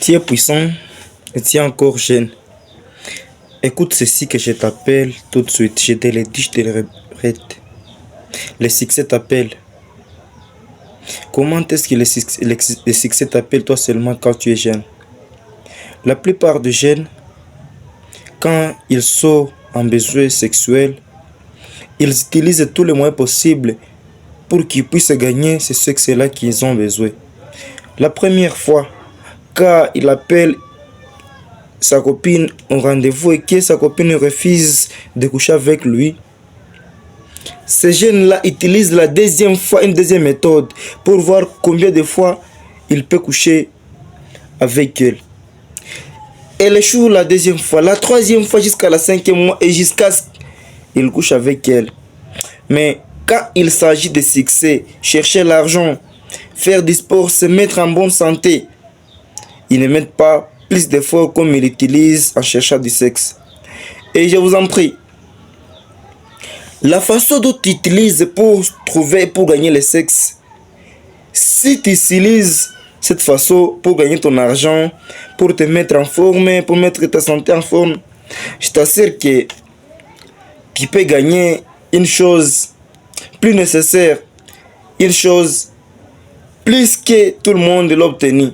Tu es puissant et tu es encore jeune. Écoute ceci que je t'appelle tout de suite. Je te le dis, je te le répète. Le succès t'appelle. Comment est-ce que le succès t'appelle toi seulement quand tu es jeune? La plupart des jeunes, quand ils sont en besoin sexuel, ils utilisent tous les moyens possibles pour qu'ils puissent gagner ce succès-là qu'ils ont besoin. La première fois, quand il appelle sa copine au rendez-vous et que sa copine refuse de coucher avec lui, ces jeunes-là utilisent la deuxième fois une deuxième méthode pour voir combien de fois il peut coucher avec elle. Elle échoue la deuxième fois, la troisième fois jusqu'à la cinquième mois et jusqu'à ce qu'il couche avec elle. Mais quand il s'agit de succès, chercher l'argent, faire du sport, se mettre en bonne santé, ils ne mettent pas plus d'efforts comme ils l'utilisent en cherchant du sexe. Et je vous en prie, la façon dont tu utilises pour trouver, pour gagner le sexe, si tu utilises cette façon pour gagner ton argent, pour te mettre en forme, pour mettre ta santé en forme, je t'assure que tu peux gagner une chose plus nécessaire, une chose plus que tout le monde l'a obtenu.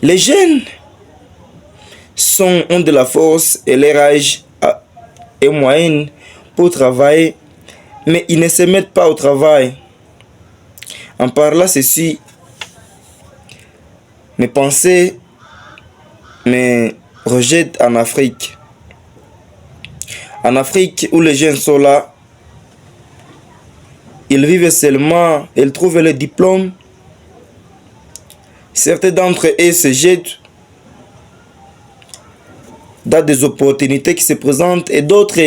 Les jeunes ont de la force et leur âge est moyenne pour travailler, mais ils ne se mettent pas au travail. En parlant ceci, mes pensées me rejettent en Afrique. En Afrique où les jeunes sont là, ils vivent seulement, ils trouvent le diplôme. Certains d'entre eux se jettent dans des opportunités qui se présentent et d'autres,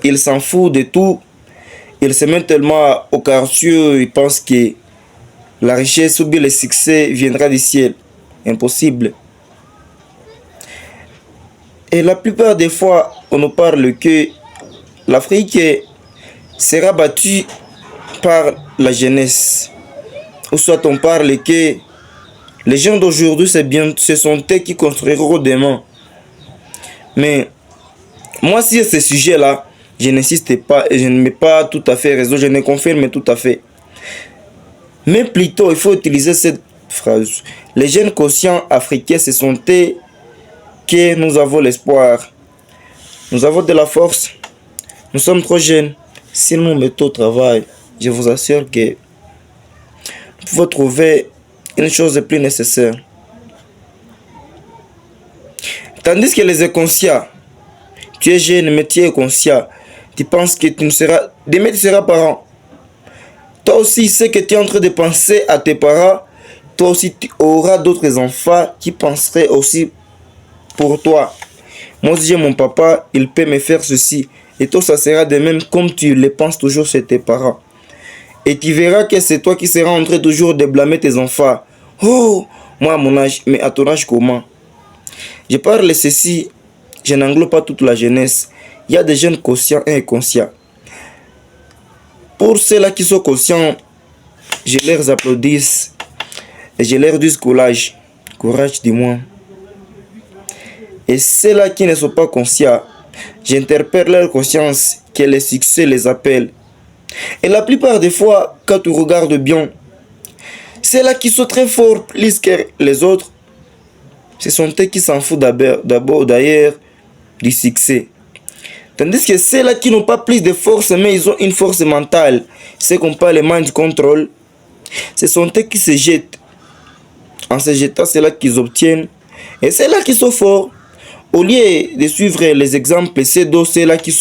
ils s'en foutent de tout. Ils se mettent tellement au quartier, ils pensent que la richesse ou bien le succès viendra du ciel. Impossible. Et la plupart des fois, on nous parle que l'Afrique sera battue par la jeunesse. Ou soit on parle que les gens d'aujourd'hui, ce sont eux qui construiront demain. Mais moi, si ce sujet-là, je n'insiste pas et je ne mets pas tout à fait raison, je ne confirme tout à fait. Mais plutôt, il faut utiliser cette phrase. Les jeunes conscients africains, ce sont eux que nous avons l'espoir. Nous avons de la force. Nous sommes trop jeunes. Si nous mettons au travail, je vous assure que nous pouvons trouver une chose plus nécessaire. Tandis que les inconscients, tu es jeune, mais tu es conscient. Tu penses que tu ne seras... Demain, tu seras parent. Toi aussi, ce que tu es en train de penser à tes parents, toi aussi, tu auras d'autres enfants qui penseraient aussi pour toi. Moi, si j'ai mon papa, il peut me faire ceci. Et toi, ça sera de même comme tu le penses toujours chez tes parents. Et tu verras que c'est toi qui seras en train toujours de blâmer tes enfants. Oh, moi à mon âge, mais à ton âge comment? Je parle de ceci, je n'englobe pas toute la jeunesse. Il y a des jeunes conscients et inconscients. Pour ceux-là qui sont conscients, je leur applaudis et je leur dis courage. Courage du moins. Et ceux-là qui ne sont pas conscients, j'interpelle leur conscience que le succès les appelle. Et la plupart des fois, quand tu regardes bien, ceux-là qui sont très forts plus que les autres, ce sont eux qui s'en foutent d'abord d'ailleurs du succès. Tandis que ceux-là qui n'ont pas plus de force, mais ils ont une force mentale, c'est qu'on parle le mind control, ce sont eux qui se jettent. En se jetant, c'est là qu'ils obtiennent. Et c'est là qu'ils sont forts. Au lieu de suivre les exemples, c'est là qui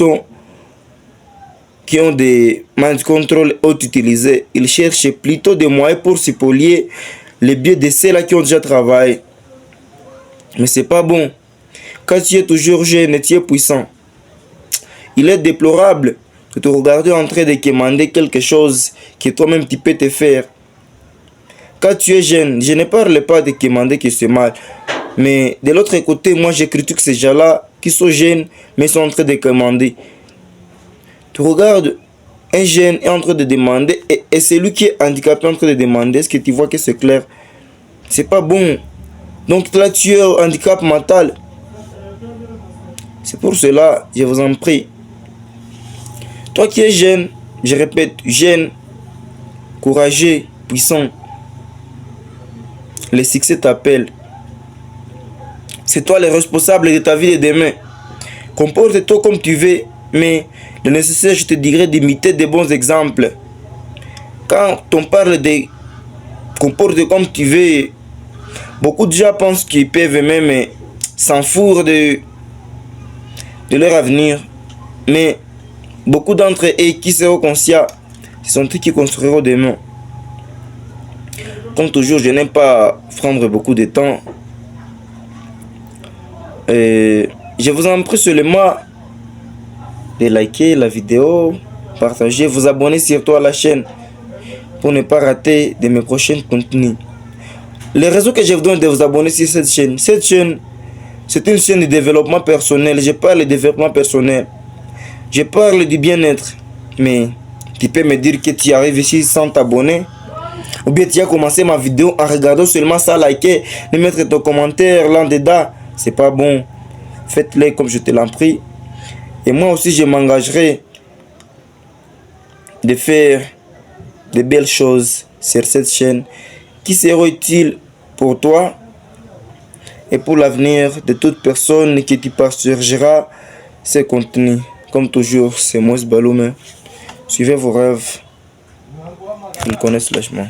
ont des mind control haut utilisés, ils cherchent plutôt des moyens pour spolier les biais de ceux-là qui ont déjà travaillé. Mais c'est pas bon. Quand tu es toujours jeune et tu es puissant, il est déplorable de te regarder en train de commander quelque chose que toi-même tu peux te faire. Quand tu es jeune, je ne parle pas de commander que c'est mal. Mais de l'autre côté, moi je critique ces gens-là qui sont jeunes mais sont en train de commander. Tu regardes un jeune est en train de demander et celui qui est handicapé est en train de demander, est-ce que tu vois que c'est clair? C'est pas bon. Donc là, tu es un handicap mental. C'est pour cela, je vous en prie. Toi qui es jeune, je répète, jeune, courageux, puissant, le succès t'appelle. C'est toi le responsable de ta vie de demain. Comporte-toi comme tu veux, mais le nécessaire, je te dirais d'imiter des bons exemples. Quand on parle de comporte comme tu veux, beaucoup de gens pensent qu'ils peuvent même s'en foutre de leur avenir. Mais beaucoup d'entre eux qui seront conscients, ce sont eux qui construiront demain. Comme toujours, je n'aime pas prendre beaucoup de temps. Je vous en prie seulement de liker la vidéo, partager, vous abonner surtout à la chaîne pour ne pas rater de mes prochains contenus. Les raisons que je vous donne de vous abonner sur cette chaîne, c'est une chaîne de développement personnel. Je parle de développement personnel. Je parle du bien-être. Mais tu peux me dire que tu arrives ici sans t'abonner? Ou bien tu as commencé ma vidéo en regardant seulement ça, liker, et mettre ton commentaire là-dedans. C'est pas bon. Faites-le comme je te l'en prie. Et moi aussi, je m'engagerai de faire de belles choses sur cette chaîne qui seront utiles pour toi et pour l'avenir de toute personne qui tu partagera ces contenus. Comme toujours, c'est Moïse Baloum. Suivez vos rêves. Ils me connaissent lâchement.